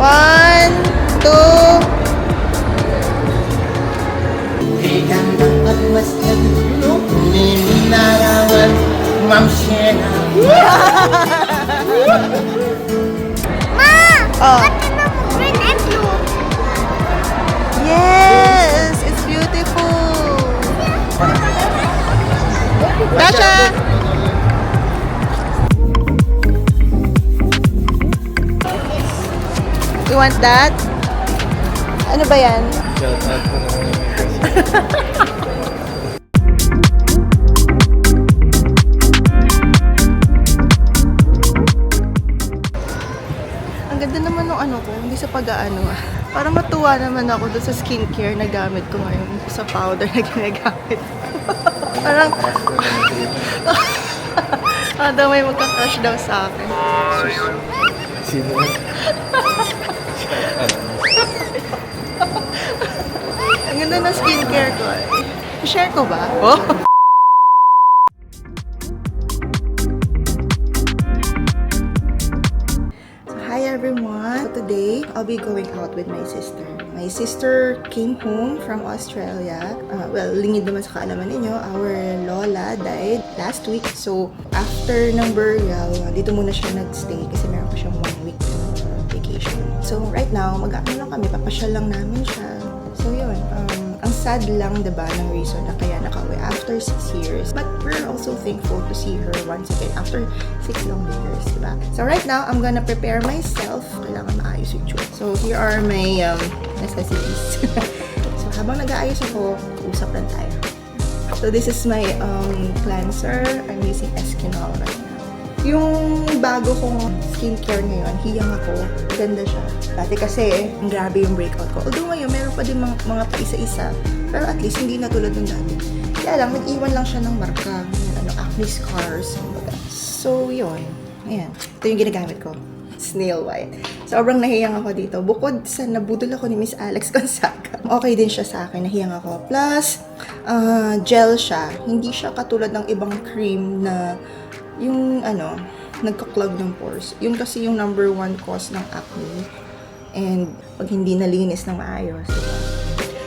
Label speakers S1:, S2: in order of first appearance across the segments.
S1: One, two. Oh.
S2: Green and blue.
S1: Yes, it's beautiful. Tasha! You want that? Ano ba yan?
S3: Shout out ko naman.
S1: Ang ganda naman ng ano ko, hindi sa pag-aano ah. Parang matuwa naman ako doon sa skincare na gamit ko ngayon. Sa powder na ginagamit ko. Parang, daw may magka-crush daw sa akin.
S3: Sino?
S1: Ang ganda ng skincare ko eh. Share ko ba? Oh. Hi everyone! So today, I'll be going out with my sister. My sister came home from Australia. Well, lingid naman sa kaalaman ninyo, our lola died last week. So, after ng burial, dito muna siya nag-stay kasi meron pa siyang 1 week vacation. So, right now, mag-aano lang kami, papasyal lang namin siya. So, yun. Ang sad lang, diba, ng reason na kaya nakauwi after 6 years. But we're also thankful to see her once again after 6 long years, diba? So right now, I'm gonna prepare myself. Kailangan maayos yung tsura. So here are my necessities. So habang nag-aayos ako, usap lang tayo. So this is my cleanser. I'm using Eskinol right now. Yung bago kong skincare ngayon, hiyang ako. Ganda siya. Dati kasi, grabe yung breakout ko. Although ngayon, meron pa din mga paisa-isa. Pero at least, hindi na tulad ng dati. Kaya lang, nag-iwan lang siya ng marka. Acne scars. So, yun. Ayan. Ito yung ginagamit ko. Snail white. Sobrang nahiyang ako dito. Bukod sa nabudol ako ni Miss Alex Gonzaga. Okay din siya sa akin. Nahiyang ako. Plus, gel siya. Hindi siya katulad ng ibang cream na yung nagka-clog ng pores. Yun kasi yung number 1 cause ng acne. And pag hindi nalinis ng maayos, diba?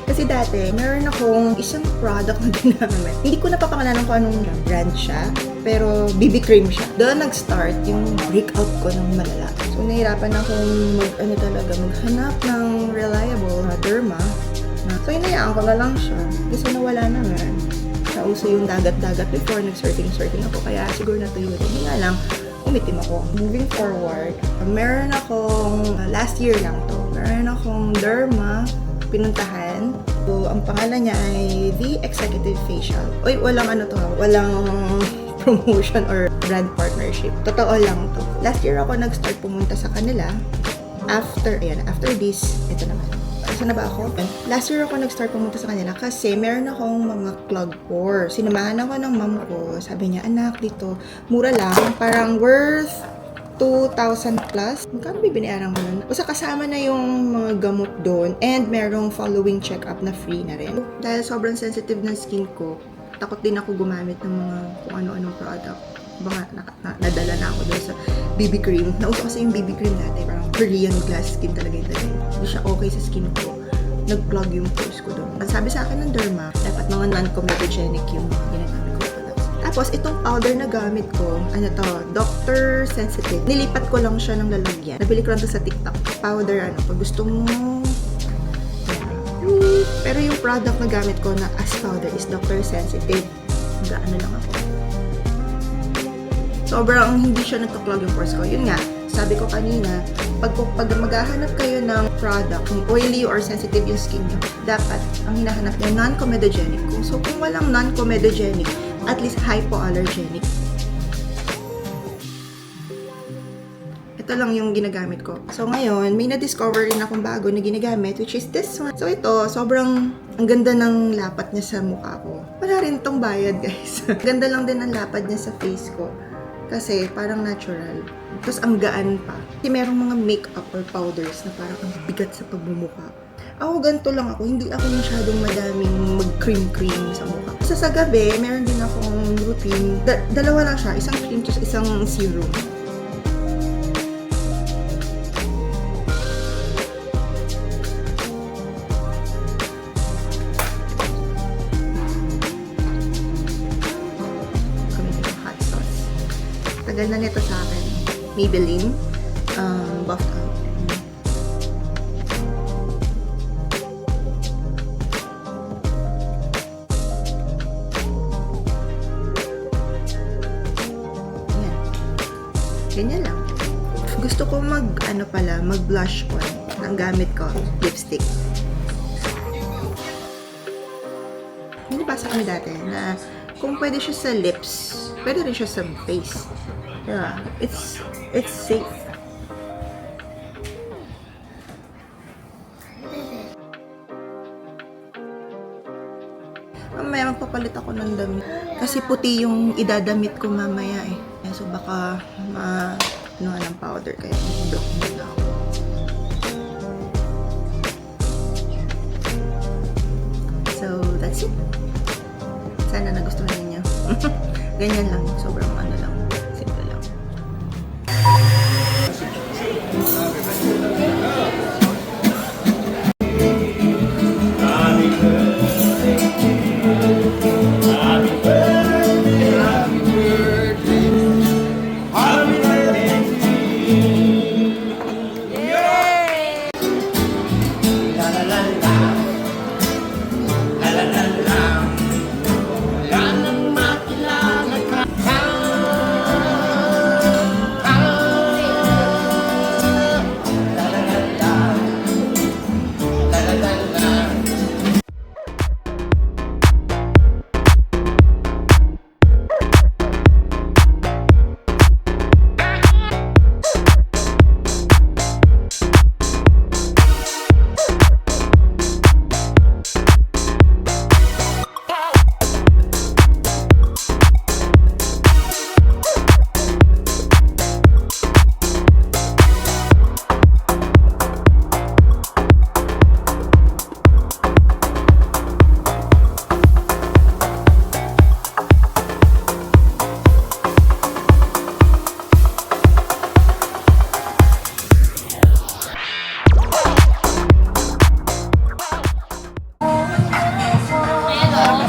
S1: Kasi dati, meron akong isang product na ginamit. Hindi ko napapangalanan kung anong brand siya, pero BB cream siya. Doon nag-start yung breakout ko ng malala. So, nahirapan akong maghanap ng reliable na derma. So, hinayaan ko na lang siya. Kasi nawala naman. Nauso yung dagat-dagat before, nag-surfing ako. Kaya siguro natuyo rin. Hindi nga lang, umitim ako. Moving forward, meron akong, last year lang to, meron akong derma pinuntahan. So, ang pangalan niya ay The Executive Facial. Uy, walang walang promotion or brand partnership. Totoo lang to. Last year ako nag-start pumunta sa kanila. After this, ito naman. Saan na ba ako? Last year ako nag-start pumunta sa kanila kasi meron akong mga clogged pores. Sinamahan ako ng mom ko. Sabi niya, anak, dito, mura lang. Parang worth 2,000 plus. Magkano bibinayaran ko nun? Basta kasama na yung mga gamot doon and merong following check-up na free na rin. Dahil sobrang sensitive ng skin ko, takot din ako gumamit ng mga kung ano-anong product. Baka nadala na ako doon sa BB cream. Nauso kasi yung BB cream dati, parang Korean glass skin talaga yung dati. Hindi siya okay sa skin ko. Nag-plug yung pores ko doon. Ang sabi sa akin ng derma, dapat mga non-comedogenic yung ginagamit ko products. Tapos, itong powder na gamit ko, Dr. Sensitive. Nilipat ko lang siya ng lalagyan. Nabili ko lang to sa TikTok. Powder, pag gusto mo, pero yung product na gamit ko na as powder is Dr. Sensitive. Gaano lang ako. Sobrang hindi siya nagka-clog yung pores ko. Yun nga, sabi ko kanina, pag maghahanap kayo ng product, kung oily or sensitive yung skin nyo, dapat ang hinahanap nyo non-comedogenic. So kung walang non-comedogenic, at least hypoallergenic. Ito lang yung ginagamit ko. So ngayon, may na-discover rin akong bago na ginagamit, which is this one. So ito, sobrang ang ganda ng lapat niya sa mukha ko. Wala rin tong bayad, guys. Ganda lang din ang lapad niya sa face ko. Kasi parang natural. Tapos ang gaan pa. Kasi merong mga makeup or powders na parang ang bigat sa pagmumukha. Ako ganito lang ako. Hindi ako masyadong madaming mag-cream sa mukha. Sa gabi, meron din akong routine. Dalawa lang siya. Isang cream tapos isang serum. Tagal na nito sa akin. Maybelline. Buff out. Yan. Ganyan lang. Gusto ko mag blush on. Ang gamit ko, lipstick. Nabasa kami dati na kung pwede siya sa lips, pwede rin siya sa face. Yeah, it's safe. Mamaya magpapalit ako ng damit. Kasi puti yung idadamit ko mamaya eh. So baka ng powder kaya block muna ako. So that's it. Sana nagustuhan niyo. Ganyan lang. Sobrang lang. Simple lang.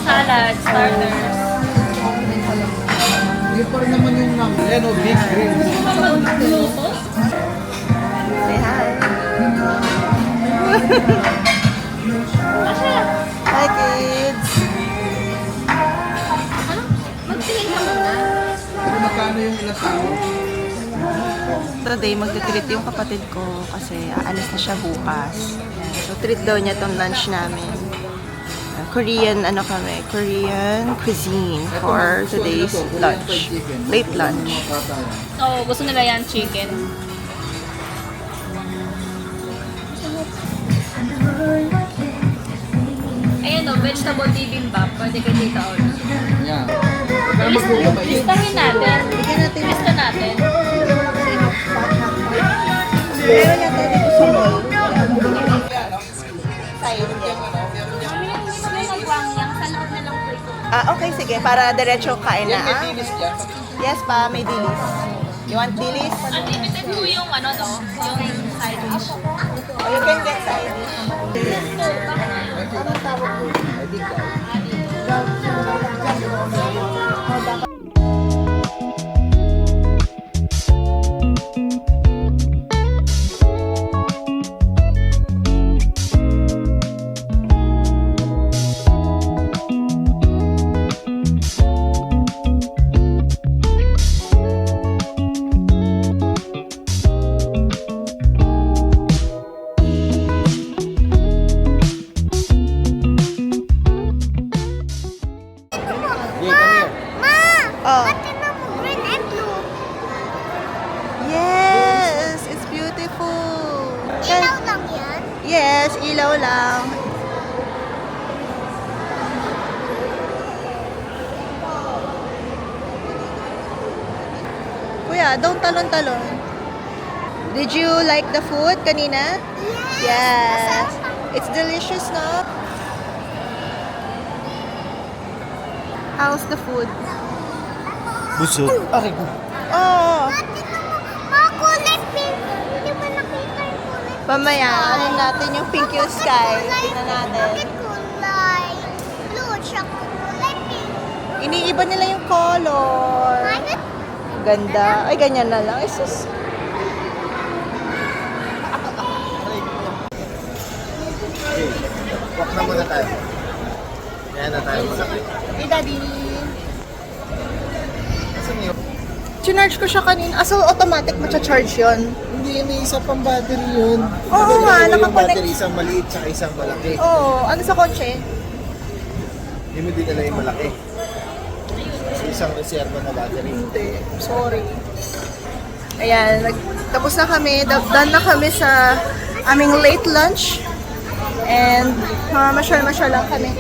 S4: Salad, starters.
S3: Yung pa rin naman yung big green.
S1: Say hi. Hi kids.
S4: Magtingin ka muna.
S3: Pero magkano yung ilasaw?
S1: Today, magte-treat yung kapatid ko kasi aalis na siya bukas. So, treat daw niya tong lunch namin. Korean cuisine for today's lunch. Late lunch.
S4: Oo, gusto nila yan, chicken. Ayan o, vegetable bibimbap. Pwede kay Tita Ola.
S3: Yan. Pero magkukumay.
S4: Listahin natin.
S1: Bigyan natin
S4: Lista natin.
S1: meron natin dito sa mall. Okay, sige. Para diretso kain na.
S3: May dilis dyan.
S1: Yes pa, may dilis. You want dilis?
S4: Unlimited po yung ano no, yung side dish.
S1: Or you can get side dish.
S3: Anong tawag po? I think
S1: Oh.
S2: Tingnan mo, green and blue.
S1: Yes! It's beautiful.
S2: Ilaw lang yan.
S1: Yes, ilaw lang. Kuya, don't talon-talon. Did you like the food kanina? Yes. It's delicious, no? How's the food?
S3: busog. Aray ko.
S1: Oh,
S2: Tingnan mo, mga kulay pink. Hindi mo nakita yung kulay pink.
S1: mamaya, ano natin yung pink yung sky. Tingnan natin.
S2: Bakit kulay blue, tsaka kulay pink.
S1: Iniiba nila yung color.
S2: Bakit?
S1: Ganda. Ay, ganyan na lang. Isus.
S3: Walk na muna tayo. Kaya na tayo muna.
S1: Hey, Daddy.
S3: Saan yun?
S1: Chinarge ko siya kanina. So, automatic matcha-charge yun.
S3: Hindi, may isa pang battery yun.
S1: Oo nga,
S3: Yung
S1: nakakonect.
S3: battery, isang maliit tsaka isang malaki.
S1: Oo. Ano sa kotse?
S3: Hindi mo dinala yung malaki. Kasi isang reserva na battery.
S1: Hindi. Sorry. Ayan. Tapos na kami. Done na kami sa aming late lunch. And masyal-masyal lang kami.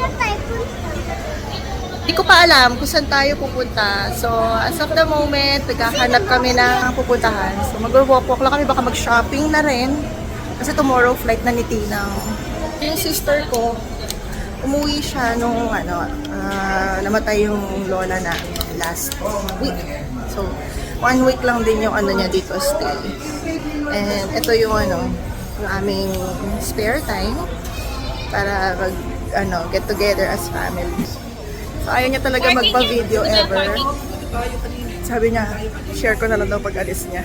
S1: Hindi ko pa alam kung saan tayo pupunta. So, as of the moment, naghahanap kami ng pupuntahan. So, mag-walk-walk lang kami. Baka mag-shopping na rin. Kasi tomorrow, flight na ni Tina. Yung sister ko, umuwi siya nung namatay yung lola na last week. So, 1 week lang din yung niya dito stay. And ito yung yung aming spare time para get together as family. So, ayaw niya talaga magpa-video ever. Sabi niya, share ko na lang daw pag alis niya.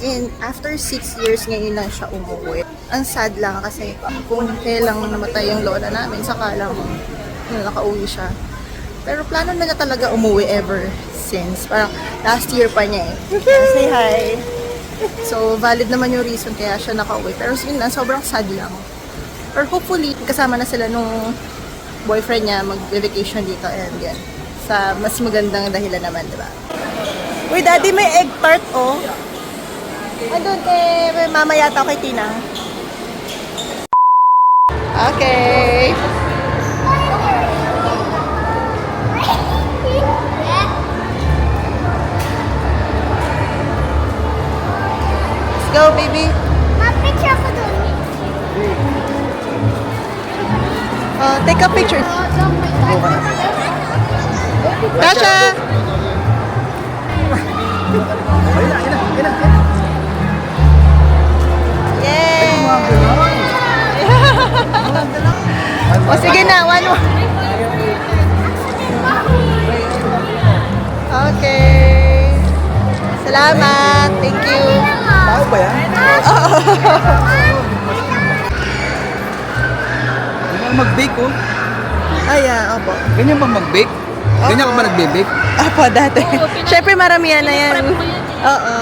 S1: And after 6 years, ngayon lang siya umuwi. Ang sad lang kasi kung kailang namatay yung lola namin, saka lang nakauwi siya. Pero plano na niya talaga umuwi ever since. Parang last year pa niya eh. Say hi! So, valid naman yung reason kaya siya nakauwi. Pero yun lang, sobrang sad lang. Pero hopefully, kasama na sila nung boyfriend niya mag-vacation dito and yan. Sa mas magandang dahilan naman, di ba? Uy, Daddy, may egg tart, oh. Andun kay mama yata kay Tina. Okay. Let's go, baby.
S2: Ma-picture ko dun.
S1: Take a picture. Tasha! Yay! O sige na, one more. Okay. Salamat. Thank you.
S3: Tao ba yan? Ganyan mag-bake oh.
S1: Ay, opo.
S3: Ganyan ba mag-bake? Ganyan ka ba nagbe-bake?
S1: Opo, dati. Siyempre, maramihan na yan. Oo.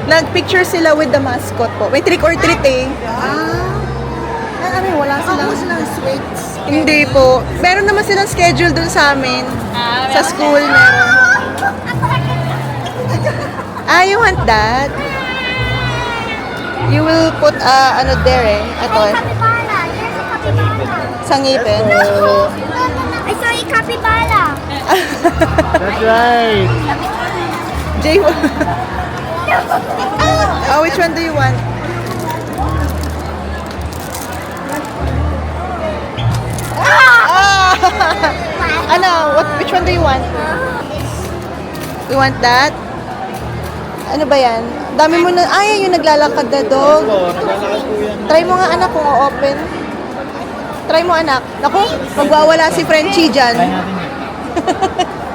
S1: Nag-picture sila with the mascot po. May trick or treat eh. Wala silang sweets. Hindi po. Meron naman silang schedule dun sa amin. Sa school meron. You want that? You will put, there eh. Ito eh.
S2: Capybara. There's a capybara.
S1: Sa ngipin.
S2: I saw a capybara.
S3: That's right.
S1: Jay, which one do you want? Which one do you want? You want that? Ano ba yan? Dami mo na, yung naglalakad na dog. Try mo nga anak kung o-open. Try mo anak. Naku, magwawala si Frenchie dyan.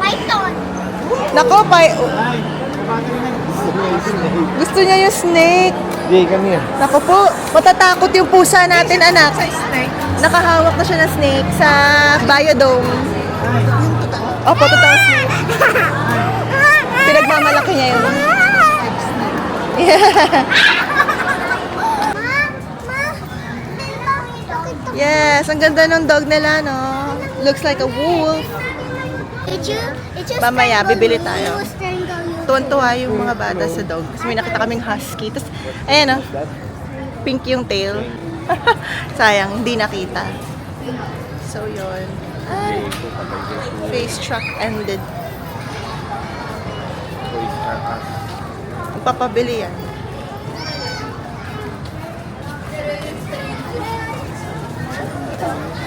S2: Python.
S1: Naku, gusto niya yung snake.
S3: Jay, come here.
S1: Naku po, matatakot yung pusa natin anak. Nakahawak na siya ng snake sa biodome. Opo, totoo snake. Pinagmamalaki niya yun. Yes, ang ganda ng dog nila, no? Looks like a wolf. Mamaya, bibili tayo. Tuwan-tuwa yung mga bata sa dog. Kasi may nakita kaming husky. Tapos, ayan, pink yung tail. Sayang, hindi nakita. So, yun. Face truck ended. Magpapabili yan.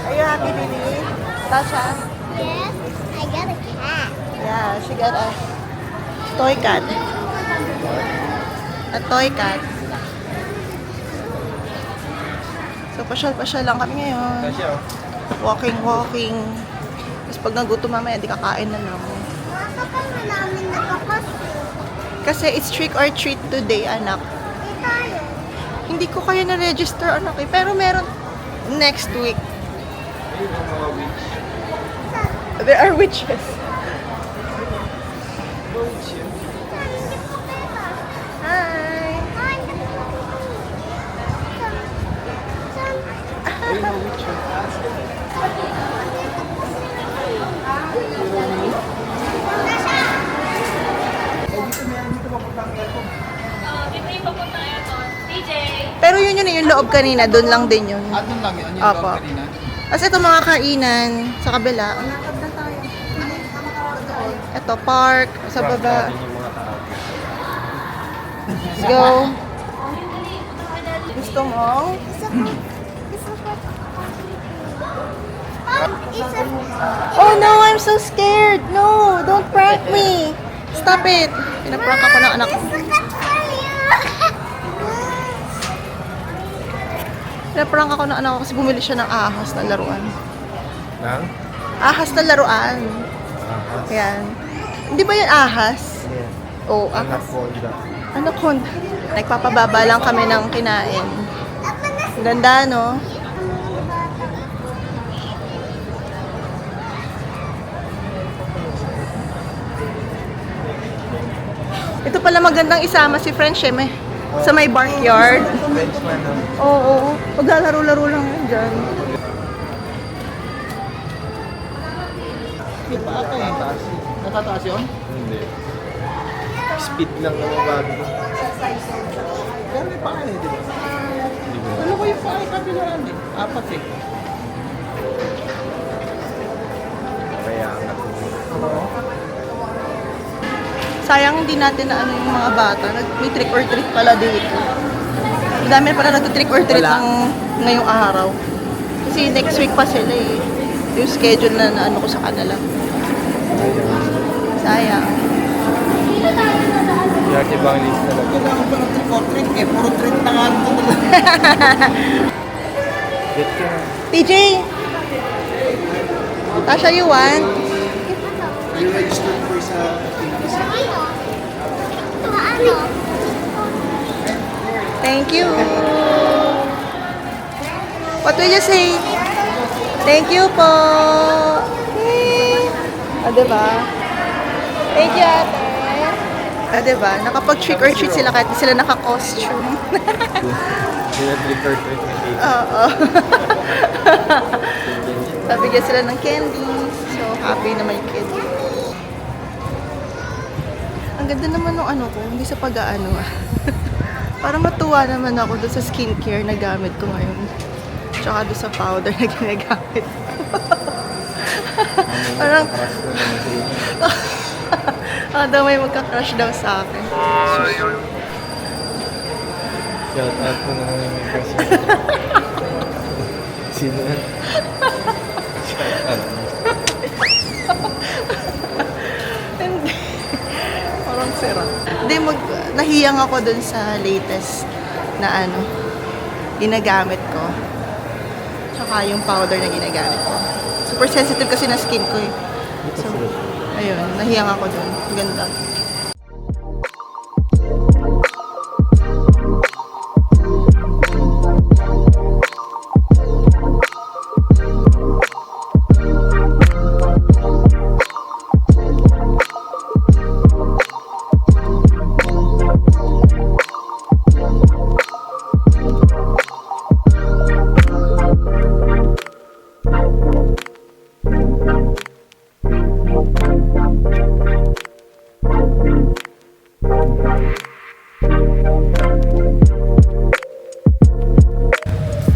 S1: Are you happy, baby? Tasha?
S2: Yes, I got a cat.
S1: Yeah, she got a toy cat. A toy cat. So, pasyal-pasyal lang kami ngayon. Walking. Tapos pag nagutom mamaya, di kakain na lang.
S2: Kapag namin nakapas,
S1: Kasi it's trick or treat today, anak.
S2: di tayo.
S1: Hindi ko kaya na-register, anak eh. Pero meron next week. There are witches. Hi!
S2: Ay,
S4: Dito yung papunta ngayon doon. DJ!
S1: Pero yun yung loob kanina, doon lang din yun.
S3: Doon lang yun, yung
S1: Opo.
S3: loob kanina.
S1: Kasi ito mga kainan sa kabila. Ito, park, sa baba. Let's go. Gusto mo? Oh no, I'm so scared. No, don't prank me. Stop it. Pinaprank ako ng anak ko. Pinaprank ako ng anak ko kasi bumili siya ng ahas na laruan.
S3: Nang?
S1: Ahas na laruan. Ayan. Hindi ba yan ahas? Oo, ahas.
S3: Anaconda.
S1: Anaconda. Nagpapababa lang kami ng kinain. Ang ganda, no? Ito pala magandang isama si French eh, sa may backyard.
S3: Benchman, no?
S1: Oo, maglalaro-laro lang yan dyan.
S3: Speed pa ata eh. Natataas yun? Hindi. Speed lang na mabago. Pero may pangalan eh, di ba? Ano ko yung pangalan kapilaan eh? Apat eh. Kaya ang
S1: Sayang hindi natin na ano yung mga bata. May trick or treat pala dito. Ang dami pala nag-trick or treat ngayong araw. Kasi next week pa sila eh. Yung schedule na ano ko sa kanila. Sayang.
S3: Yaki bang list na lang. Kailangan pa ng trick or treat eh. Puro treat na nga ito. Get ka na.
S1: TJ! Tasha, you want?
S3: You registered for sa activities.
S2: Ano?
S1: Thank you. What will you say? Thank you po. Ah, diba? Thank you, ate. Ah, diba? Nakapag-trick or treat sila kahit di sila naka-costume.
S3: Trick or treat na dito.
S1: Oo. Nabigyan sila ng candy. So, happy naman yung kid. Ang ganda naman ng ano ko, hindi sa pag-aano ah. Parang matuwa naman ako doon sa skincare na gamit ko ngayon. Tsaka doon sa powder na ginagamit ko. Parang, daw may magka-crush daw sa akin.
S3: Shout out po naman yung may kasi. Sino yan? Shout out.
S1: Hindi. Parang sira. Hindi, nahiyang ako dun sa latest na ano, ginagamit ko. Tsaka yung powder na ginagamit ko. Super sensitive kasi na skin ko eh. So, ayun, nahiyang ako dun. Ganda.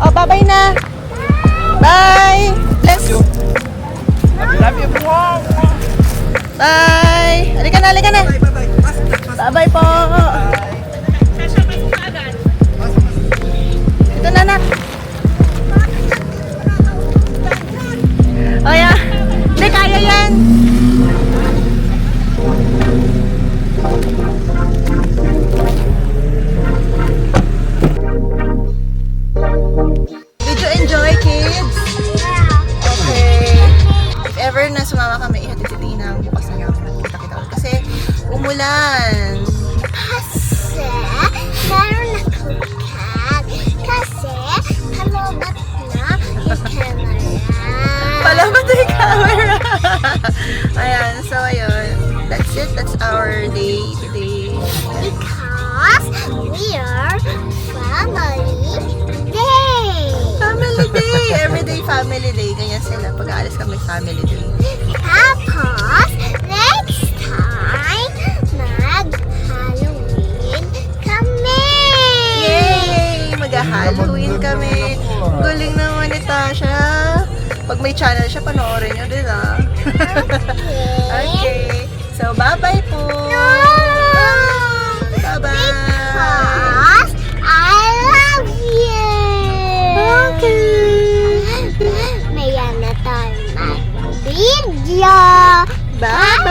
S1: Oh, bye-bye na! Bye! Let's go!
S3: Love you po!
S1: Bye! Halika na, halika na! Bye-bye po! Ito na, anak! Oh, yeah! Hindi, kaya yan! Did you enjoy, kids? Okay. If ever na family day, ganyan sila. Pag aalis kami family day.
S2: Tapos, next time, mag-Halloween kami!
S1: Yay! Mag-Halloween kami. Galing naman ni Tasha. Pag may channel siya, panoorin nyo din ah. Okay. So, bye-bye po. Bye-bye.
S2: Because I love you!
S1: Okay.
S2: May na tayo mag-video!
S1: Bye-bye.